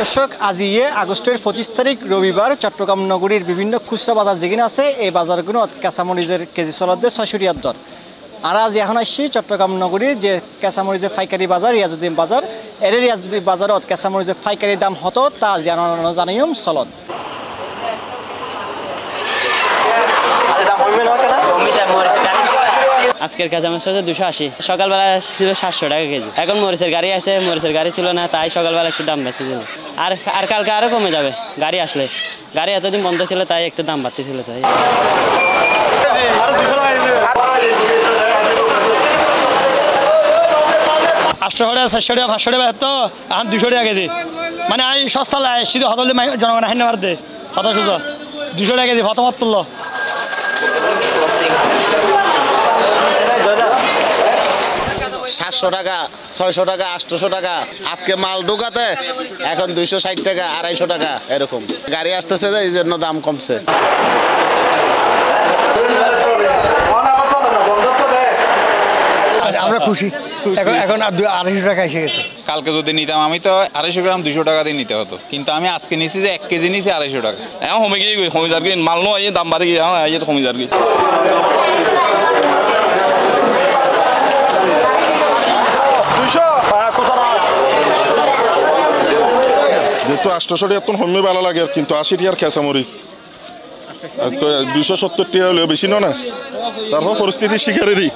দর্শক আজ আগস্টের 25 তারিখ রবিবার চট্টগ্রাম নগরীর বিভিন্ন খুচরা বাজার যেখানে আছে এই বাজারগুলো কাঁচামরিচের কেজি চলতে 600 টাকা দর। আর আজ এখন আসছি চট্টগ্রাম নগরীর যে কাঁচামরিচের পাইকারি বাজার রিয়াজউদ্দিন বাজার এর রিয়াজউদ্দিন বাজারত কাঁচামরিচের পাইকারি দাম হতো তা জানাইম চলত। আজকের কাঁচামরিচ হচ্ছে 280, সকালবেলা ছিল 700 টাকা কেজি। এখন মরিচের গাড়ি আছে, মরিচের গাড়ি ছিল না তাই সকালবেলা একটু দাম বাড়তে ছিল। আর কালকে আরও কমে যাবে গাড়ি আসলে, গাড়ি এতদিন বন্ধ ছিল তাই একটু দাম বাড়তেছিল। তাই 800 টাকা 400 টাকা 500 টাকা তো এখন 200 টাকা কেজি। মানে আমি সস্তা লাগে শুধু হতলে জনগণ হাইনে মারতে হত শুধু 200 টাকা কেজি প্রথমত তুললো। সাতশো টাকা 600 টাকা 800 টাকা আজকে মাল ঢোকাতে এখন 260 টাকা 250 টাকা এরকম গাড়ি আসতেছে যে এই জন্য দাম কমছে। আমরা খুশি এখন 250 টাকা এসে গেছে। কালকে যদি নিতাম আমি তো 250 গ্রাম 200 টাকা দিয়ে নিতে হতো, কিন্তু আমি আজকে নিছি যে 1 কেজি নিছি 250 টাকা। এখন কমে গিয়ে কমে যার কি মাল নয় দাম বাড়ে গিয়ে এখন কমে যার কি। যেহেতু 800 টাকা এখন কমে ভালো লাগে, কিন্তু 80 টাকার কাঁচামরিচ তো 270 টাকা হলেও বেশি না। তারপর পরিস্থিতির শিকারেরই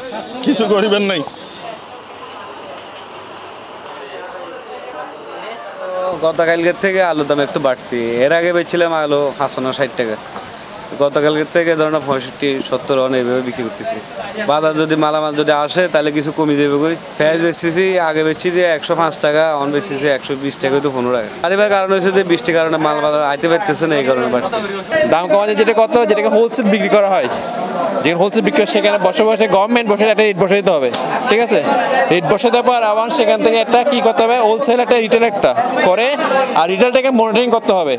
কিছু করিবেন নাই। গতকালকের থেকে আলুর দাম একটু বাড়তি। এর আগে বেচছিলাম আলু 55-60 টাকা, গতকালকের থেকে ধরুন 65-70 এইভাবে বিক্রি করতেছি। বাজার যদি মালামাল যদি আসে তাহলে কিছু কমে যাবে। পেঁয়াজ বেচতেছি আগে বেচছি যে 105 টাকা, অন বেচতেছি 120 টাকা তো 15 টাকা। আর এবার কারণ হচ্ছে যে বৃষ্টির কারণে মাল বাজার আইতে পারতেছে না, এই কারণে বাড়তি দাম কমাতে যেটাকে হোলসেল বিক্রি করা হয়, যে হোলসেল বিক্রি সেখানে বসে গভর্নমেন্ট বসে একটা রেট বসে দিতে হবে, ঠিক আছে? রেট বসে দেওয়ার পর আবার সেখান থেকে একটা কী করতে হবে, হোলসেল একটা রিটেল একটা করে, আর রিটেলটাকে মনিটরিং করতে হবে।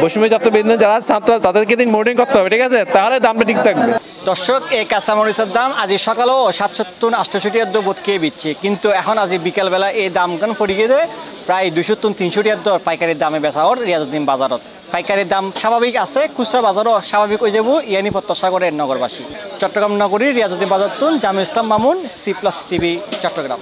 বৈষম্য ছাত্র বিন্দু যারা ছাত্র তাদেরকে দিন মনিটরিং করতে হবে, ঠিক আছে? তাহলে দামটা ঠিক থাকবে। দর্শক এই কাঁচামরিচের দাম আজ সকালেও 770-800 টাকা বোধ খেয়ে বিচ্ছে, কিন্তু এখন আজ বিকালবেলা এই দামগান পড়ে গিয়ে প্রায় 200-300 টাকার দর পাইকারির দামে বেচা ওর রিয়াজউদ্দিন বাজারত। পাইকারির দাম স্বাভাবিক আছে, খুচরা বাজারও স্বাভাবিক হয়ে যাব ইয়ানি প্রত্যাশা করে নগরবাসী। চট্টগ্রাম নগরীর রিয়াজউদ্দিন বাজার জামিল ইসলাম মামুন, C+ TV চট্টগ্রাম।